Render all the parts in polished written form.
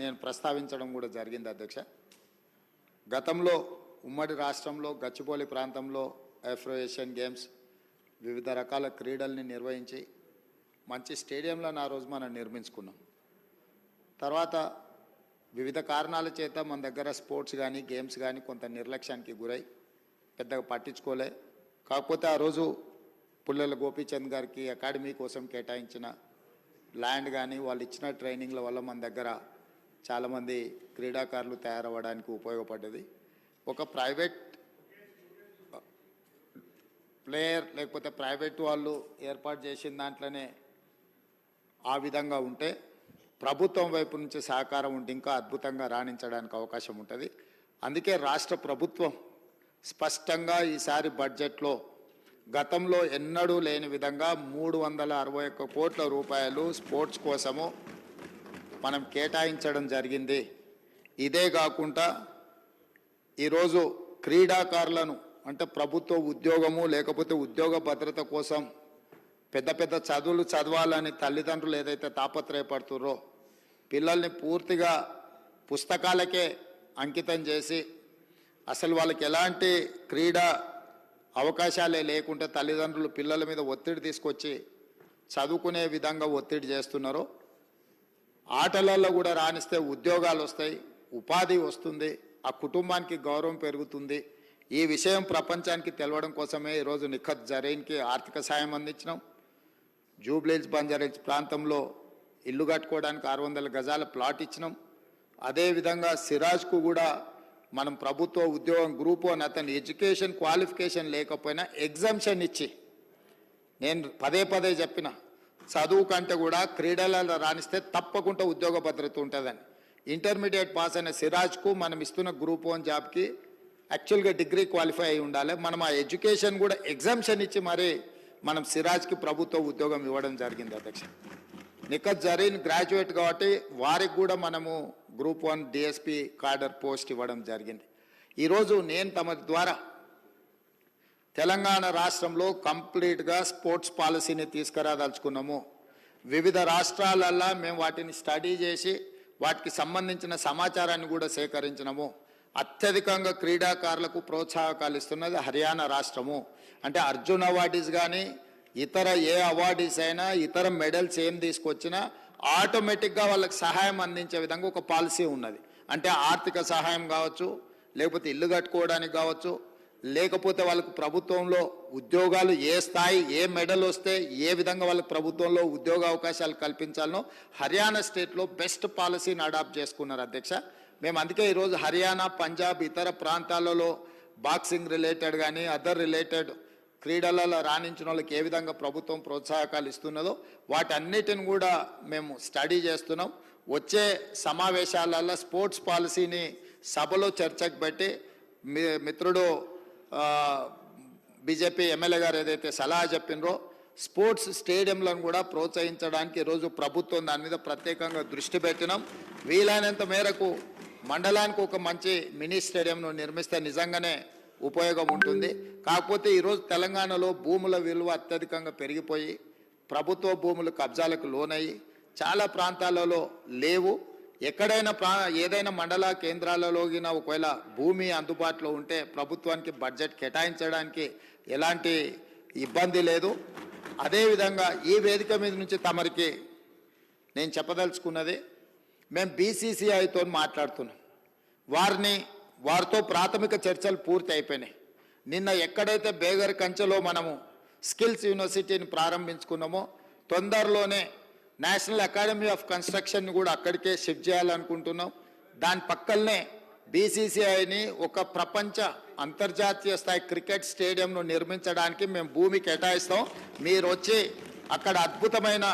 నేను ప్రస్తావించడం కూడా జరిగింది అధ్యక్ష. గతంలో ఉమ్మడి రాష్ట్రంలో గచ్చిబౌలి ప్రాంతంలో ఆఫ్రో ఏషియన్ గేమ్స్ వివిధ రకాల క్రీడల్ని నిర్వహించి మంచి స్టేడియంలను ఆ రోజు మనం నిర్మించుకున్నాం. తర్వాత వివిధ కారణాల చేత మన దగ్గర స్పోర్ట్స్ కానీ గేమ్స్ కానీ కొంత నిర్లక్ష్యానికి గురై పెద్దగా పట్టించుకోలే. కాకపోతే ఆ రోజు పుల్లెల గోపీచంద్ గారికి అకాడమీ కోసం కేటాయించిన ల్యాండ్ కానీ వాళ్ళు ఇచ్చిన ట్రైనింగ్ల వల్ల మన దగ్గర చాలామంది క్రీడాకారులు తయారవ్వడానికి ఉపయోగపడ్డది. ఒక ప్రైవేట్ ప్లేయర్ లేకపోతే ప్రైవేట్ వాళ్ళు ఏర్పాటు చేసిన దాంట్లోనే ఆ విధంగా ఉంటే ప్రభుత్వం వైపు నుంచి సహకారం ఉంటే ఇంకా అద్భుతంగా రాణించడానికి అవకాశం ఉంటుంది. అందుకే రాష్ట్ర ప్రభుత్వం స్పష్టంగా ఈసారి బడ్జెట్లో గతంలో ఎన్నడూ లేని విధంగా 361 కోట్ల రూపాయలు స్పోర్ట్స్ కోసము మనం కేటాయించడం జరిగింది. ఇదే కాకుండా ఈరోజు క్రీడాకారులను అంటే ప్రభుత్వ ఉద్యోగము లేకపోతే ఉద్యోగ భద్రత కోసం పెద్ద పెద్ద చదువులు చదవాలని తల్లిదండ్రులు ఏదైతే తాపత్రయపడుతుర్రో పిల్లల్ని పూర్తిగా పుస్తకాలకే అంకితం చేసి అసలు వాళ్ళకి ఎలాంటి క్రీడా అవకాశాలే లేకుంటే తల్లిదండ్రులు పిల్లల మీద ఒత్తిడి తీసుకొచ్చి చదువుకునే విధంగా ఒత్తిడి చేస్తున్నారో ఆటలలో కూడా రాణిస్తే ఉద్యోగాలు వస్తాయి, ఉపాధి వస్తుంది, ఆ కుటుంబానికి గౌరవం పెరుగుతుంది. ఈ విషయం ప్రపంచానికి తెలవడం కోసమే ఈరోజు నిఖత్ జరీన్కి ఆర్థిక సాయం అందించినాం. జూబ్లీహిల్స్ బంజారాహిల్స్ ప్రాంతంలో ఇల్లు కట్టుకోవడానికి 600 గజాల ప్లాట్ ఇచ్చినాం. అదేవిధంగా సిరాజ్కు కూడా మనం ప్రభుత్వ ఉద్యోగం గ్రూప్ 1 అతని ఎడ్యుకేషన్ క్వాలిఫికేషన్ లేకపోయినా ఎగ్జామ్షన్ ఇచ్చి నేను పదే చెప్పిన చదువు కంటే కూడా క్రీడలలో రాణిస్తే తప్పకుండా ఉద్యోగ భద్రత ఉంటుందని. ఇంటర్మీడియట్ పాస్ అయిన సిరాజ్కు మనం ఇస్తున్న గ్రూప్ 1 జాబ్కి యాక్చువల్గా డిగ్రీ క్వాలిఫై అయి ఉండాలి. మనం ఆ ఎడ్యుకేషన్ కూడా ఎగ్జామ్షన్ ఇచ్చి మరి మనం సిరాజ్కి ప్రభుత్వ ఉద్యోగం ఇవ్వడం జరిగింది అధ్యక్ష. నిఖత్ జరీన్ గ్రాడ్యుయేట్ కాబట్టి వారికి కూడా మనము గ్రూప్ 1 డిఎస్పి కార్డర్ పోస్ట్ ఇవ్వడం జరిగింది. ఈరోజు నేను తమ ద్వారా తెలంగాణ రాష్ట్రంలో కంప్లీట్గా స్పోర్ట్స్ పాలసీని తీసుకురాదలుచుకున్నాము. వివిధ రాష్ట్రాలల్లో మేము వాటిని స్టడీ చేసి వాటికి సంబంధించిన సమాచారాన్ని కూడా సేకరించినాము. అత్యధికంగా క్రీడాకారులకు ప్రోత్సాహకాలు ఇస్తున్నది హర్యానా రాష్ట్రము. అంటే అర్జున్ అవార్డీస్ కానీ ఇతర ఏ అవార్డీస్ అయినా ఇతర మెడల్స్ ఏం తీసుకొచ్చినా ఆటోమేటిక్గా వాళ్ళకి సహాయం అందించే విధంగా ఒక పాలసీ ఉన్నది. అంటే ఆర్థిక సహాయం కావచ్చు, లేకపోతే ఇల్లు కట్టుకోవడానికి కావచ్చు, లేకపోతే వాళ్ళకు ప్రభుత్వంలో ఉద్యోగాలు ఏ స్థాయి ఏ మెడల్ వస్తే ఏ విధంగా వాళ్ళకి ప్రభుత్వంలో ఉద్యోగ అవకాశాలు కల్పించాలనో హర్యానా స్టేట్లో బెస్ట్ పాలసీని అడాప్ట్ చేసుకున్నారు అధ్యక్ష. మేము అందుకే ఈరోజు హర్యానా, పంజాబ్ ఇతర ప్రాంతాలలో బాక్సింగ్ రిలేటెడ్ కానీ అదర్ రిలేటెడ్ క్రీడలలో రాణించిన వాళ్ళకి ఏ విధంగా ప్రభుత్వం ప్రోత్సాహకాలు ఇస్తున్నదో వాటన్నిటిని కూడా మేము స్టడీ చేస్తున్నాం. వచ్చే సమావేశాలలో స్పోర్ట్స్ పాలసీని సభలో చర్చకు పెట్టి మిత్రుడు బీజేపీ ఎమ్మెల్యే గారు ఏదైతే సలహా చెప్పినరో స్పోర్ట్స్ స్టేడియంలను కూడా ప్రోత్సహించడానికి ఈరోజు ప్రభుత్వం దాని మీద ప్రత్యేకంగా దృష్టి పెట్టినాం. వీలైనంత మేరకు మండలానికి ఒక మంచి మినీ స్టేడియంను నిర్మిస్తే నిజంగానే ఉపయోగం ఉంటుంది. కాకపోతే ఈరోజు తెలంగాణలో భూముల విలువ అత్యధికంగా పెరిగిపోయి ప్రభుత్వ భూములు కబ్జాలకు లోనయ్యి చాలా ప్రాంతాలలో లేవు. ఎక్కడైనా ఏదైనా మండల కేంద్రాలలో ఒకవేళ భూమి అందుబాటులో ఉంటే ప్రభుత్వానికి బడ్జెట్ కేటాయించడానికి ఎలాంటి ఇబ్బంది లేదు. అదేవిధంగా ఈ వేదిక మీద నుంచి తమరికి నేను చెప్పదలుచుకున్నది, మేము బీసీసీఐతో మాట్లాడుతున్నాం. వారితో ప్రాథమిక చర్చలు పూర్తి అయిపోయినాయి. నిన్న ఎక్కడైతే బేగర్ కంచెలో మనము స్కిల్స్ యూనివర్సిటీని ప్రారంభించుకున్నామో తొందరలోనే నేషనల్ అకాడమీ ఆఫ్ కన్స్ట్రక్షన్ కూడా అక్కడికే షిఫ్ట్ చేయాలనుకుంటున్నాం. దాని పక్కనే బీసీసీఐని ఒక ప్రపంచ అంతర్జాతీయ స్థాయి క్రికెట్ స్టేడియంను నిర్మించడానికి మేము భూమి కేటాయిస్తాం. మీరు వచ్చి అక్కడ అద్భుతమైన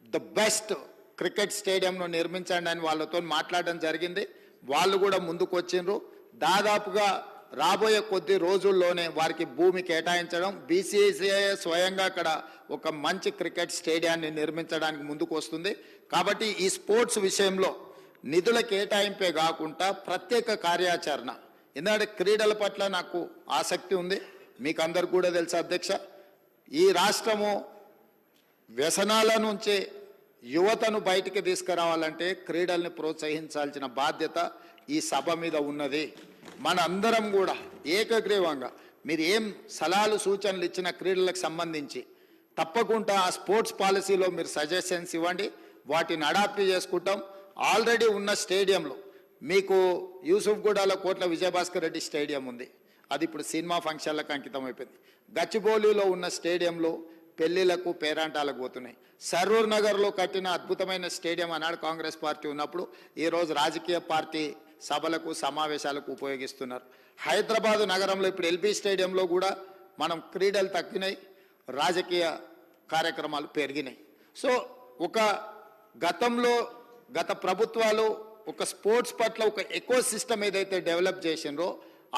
ద బెస్ట్ క్రికెట్ స్టేడియంను నిర్మించండి అని వాళ్ళతో మాట్లాడడం జరిగింది. వాళ్ళు కూడా ముందుకు వచ్చిండ్రు. దాదాపుగా రాబోయే కొద్ది రోజుల్లోనే వారికి భూమి కేటాయించడం, బీసీసీఐ స్వయంగా అక్కడ ఒక మంచి క్రికెట్ స్టేడియాన్ని నిర్మించడానికి ముందుకు వస్తుంది. కాబట్టి ఈ స్పోర్ట్స్ విషయంలో నిధుల కేటాయింపే కాకుండా ప్రత్యేక కార్యాచరణ, ఎందుకంటే క్రీడల పట్ల నాకు ఆసక్తి ఉంది. మీకు అందరికి కూడా తెలుసు అధ్యక్ష, ఈ రాష్ట్రము వ్యసనాల నుంచి యువతను బయటికి తీసుకురావాలంటే క్రీడల్ని ప్రోత్సహించాల్సిన బాధ్యత ఈ సభ మీద ఉన్నది. మన అందరం కూడా ఏకగ్రీవంగా మీరు ఏం సలహాలు సూచనలు ఇచ్చిన క్రీడలకు సంబంధించి తప్పకుండా ఆ స్పోర్ట్స్ పాలసీలో మీరు సజెషన్స్ ఇవ్వండి, వాటిని అడాప్ట్ చేసుకుంటాం. ఆల్రెడీ ఉన్న స్టేడియంలో మీకు యూసుఫ్గూడలో కోట్ల విజయభాస్కర్ రెడ్డి స్టేడియం ఉంది, అది ఇప్పుడు సినిమా ఫంక్షన్లకు అంకితం అయిపోయింది. గచ్చిబౌలిలో ఉన్న స్టేడియంలో పెళ్లిళ్లకు పేరాంటాలకు పోతున్నాయి. సరూర్ నగర్లో కట్టిన అద్భుతమైన స్టేడియం అన్నాడు కాంగ్రెస్ పార్టీ ఉన్నప్పుడు, ఈరోజు రాజకీయ పార్టీ సభలకు సమావేశాలకు ఉపయోగిస్తున్నారు. హైదరాబాదు నగరంలో ఇప్పుడు ఎల్బీ స్టేడియంలో కూడా మనం క్రీడలు తగ్గినాయి, రాజకీయ కార్యక్రమాలు పెరిగినాయి. సో ఒక గతంలో గత ప్రభుత్వాలు ఒక స్పోర్ట్స్ పట్ల ఒక ఎకో సిస్టమ్ ఏదైతే డెవలప్ చేసిండ్రో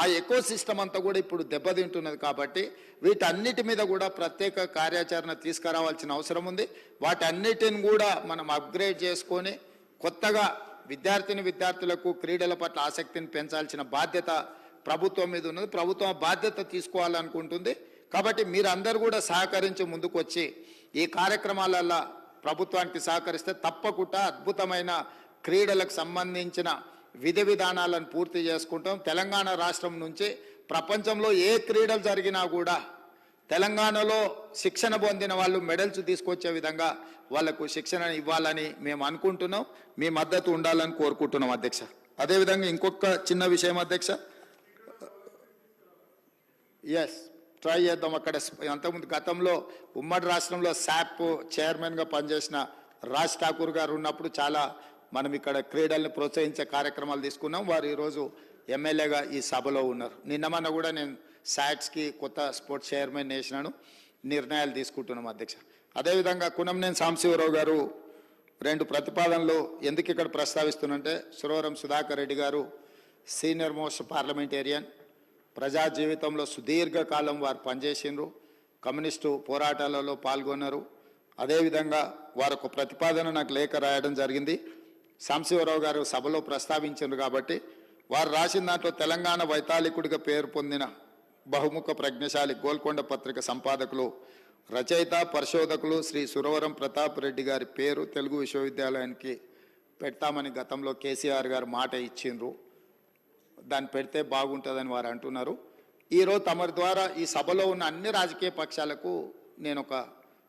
ఆ ఎకో సిస్టమ్ అంతా కూడా ఇప్పుడు దెబ్బతింటున్నది. కాబట్టి వీటన్నిటి మీద కూడా ప్రత్యేక కార్యాచరణ తీసుకురావాల్సిన అవసరం ఉంది. వాటన్నిటిని కూడా మనం అప్గ్రేడ్ చేసుకొని కొత్తగా విద్యార్థులకు క్రీడల పట్ల ఆసక్తిని పెంచాల్సిన బాధ్యత ప్రభుత్వం మీద ఉన్నది. ప్రభుత్వం బాధ్యత తీసుకోవాలనుకుంటుంది. కాబట్టి మీరందరూ కూడా సహకరించి ముందుకు వచ్చి ఈ కార్యక్రమాలలో ప్రభుత్వానికి సహకరిస్తే తప్పకుండా అద్భుతమైన క్రీడలకు సంబంధించిన విధి విధానాలను పూర్తి చేసుకుంటాం. తెలంగాణ రాష్ట్రం నుంచి ప్రపంచంలో ఏ క్రీడలు జరిగినా కూడా తెలంగాణలో శిక్షణ పొందిన వాళ్ళు మెడల్స్ తీసుకొచ్చే విధంగా వాళ్లకు శిక్షణ ఇవ్వాలని మేము అనుకుంటున్నాం. మీ మద్దతు ఉండాలని కోరుకుంటున్నాం అధ్యక్ష. అదేవిధంగా ఇంకొక చిన్న విషయం అధ్యక్ష, ఎస్ ట్రై చేద్దాం. అక్కడ అంతకుముందు గతంలో ఉమ్మడి రాష్ట్రంలో శాప్ చైర్మన్గా పనిచేసిన రాజ్ ఠాకూర్ గారు ఉన్నప్పుడు చాలా మనం ఇక్కడ క్రీడల్ని ప్రోత్సహించే కార్యక్రమాలు తీసుకున్నాం. వారు ఈరోజు ఎమ్మెల్యేగా ఈ సభలో ఉన్నారు. నిన్నమన్న కూడా నేను శాట్స్కి కొత్త స్పోర్ట్స్ చైర్మన్ వేసినాను, నిర్ణయాలు తీసుకుంటున్నాం అధ్యక్ష. అదేవిధంగా కునంనేని సాంబశివరావు గారు రెండు ప్రతిపాదనలు ఎందుకు ఇక్కడ ప్రస్తావిస్తున్నంటే, సురవరం సుధాకర్ రెడ్డి గారు సీనియర్ మోస్ట్ పార్లమెంటేరియన్, ప్రజా జీవితంలో సుదీర్ఘకాలం వారు పనిచేసిండ్రు, కమ్యూనిస్టు పోరాటాలలో పాల్గొన్నారు. అదేవిధంగా వారు ఒక ప్రతిపాదన నాకు లేఖ రాయడం జరిగింది. సాంబశివరావు గారు సభలో ప్రస్తావించారు కాబట్టి వారు రాసిన దాంట్లో తెలంగాణ వైతాళికుడిగా పేరు పొందిన బహుముఖ ప్రజ్ఞశాలి గోల్కొండ పత్రిక సంపాదకులు, రచయిత, పరిశోధకులు శ్రీ సురవరం ప్రతాప్ రెడ్డి గారి పేరు తెలుగు విశ్వవిద్యాలయానికి పెడతామని గతంలో కేసీఆర్ గారు మాట ఇచ్చిండ్రు. దాన్ని పెడితే బాగుంటుందని వారు అంటున్నారు. ఈరోజు తమరి ద్వారా ఈ సభలో ఉన్న అన్ని రాజకీయ పక్షాలకు నేను ఒక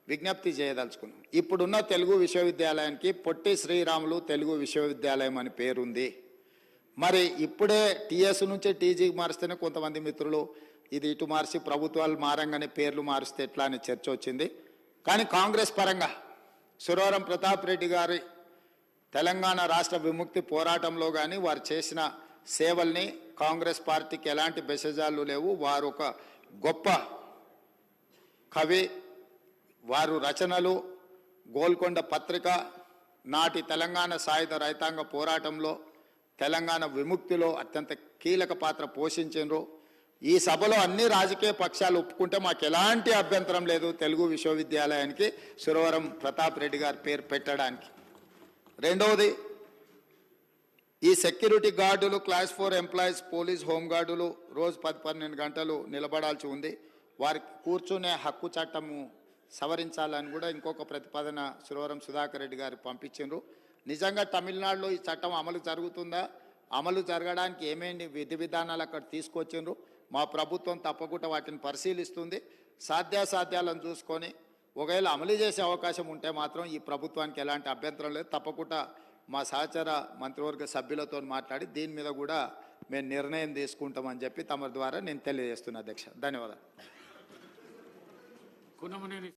విజ్ఞప్తి చేయదలుచుకున్నాను. ఇప్పుడున్న తెలుగు విశ్వవిద్యాలయానికి పొట్టి శ్రీరాములు తెలుగు విశ్వవిద్యాలయం అని పేరుంది. మరి ఇప్పుడే టీఎస్ నుంచి టీజీకి మారిస్తేనే కొంతమంది మిత్రులు ఇది ఇటు మార్చి ప్రభుత్వాలు మారంగానే పేర్లు మారిస్తే ఎట్లా అని చర్చ వచ్చింది. కానీ కాంగ్రెస్ పరంగా సురవరం ప్రతాప్ రెడ్డి గారి తెలంగాణ రాష్ట్ర విముక్తి పోరాటంలో కానీ వారు చేసిన సేవల్ని కాంగ్రెస్ పార్టీకి ఎలాంటి బెసజాలు లేవు. వారు ఒక గొప్ప కవి, వారు రచనలు, గోల్కొండ పత్రిక, నాటి తెలంగాణ సాయుధ రైతాంగ పోరాటంలో తెలంగాణ విముక్తిలో అత్యంత కీలక పాత్ర పోషించారు. ఈ సభలో అన్ని రాజకీయ పక్షాలు ఒప్పుకుంటే మాకు ఎలాంటి అభ్యంతరం లేదు తెలుగు విశ్వవిద్యాలయానికి సురవరం ప్రతాప్ రెడ్డి గారి పేరు పెట్టడానికి. రెండవది, ఈ సెక్యూరిటీ గార్డులు, క్లాస్ 4 ఎంప్లాయీస్, పోలీస్, హోంగార్డులు రోజు 10-12 గంటలు నిలబడాల్సి ఉంది. వారికి కూర్చునే హక్కు చట్టము సవరించాలని కూడా ఇంకొక ప్రతిపాదన సురవరం సుధాకర్ రెడ్డి గారు పంపించారు. నిజంగా తమిళనాడులో ఈ చట్టం అమలు జరుగుతుందా, అమలు జరగడానికి ఏమేమి విధి విధానాలు అక్కడ తీసుకొచ్చిండ్రు, మా ప్రభుత్వం తప్పకుండా వాటిని పరిశీలిస్తుంది. సాధ్యాసాధ్యాలను చూసుకొని ఒకవేళ అమలు చేసే అవకాశం ఉంటే మాత్రం ఈ ప్రభుత్వానికి ఎలాంటి అభ్యంతరం లేదు. తప్పకుండా మా సహచర మంత్రివర్గ సభ్యులతో మాట్లాడి దీని మీద కూడా మేము నిర్ణయం తీసుకుంటామని చెప్పి తమ ద్వారా నేను తెలియజేస్తున్నా అధ్యక్ష. ధన్యవాదాలు.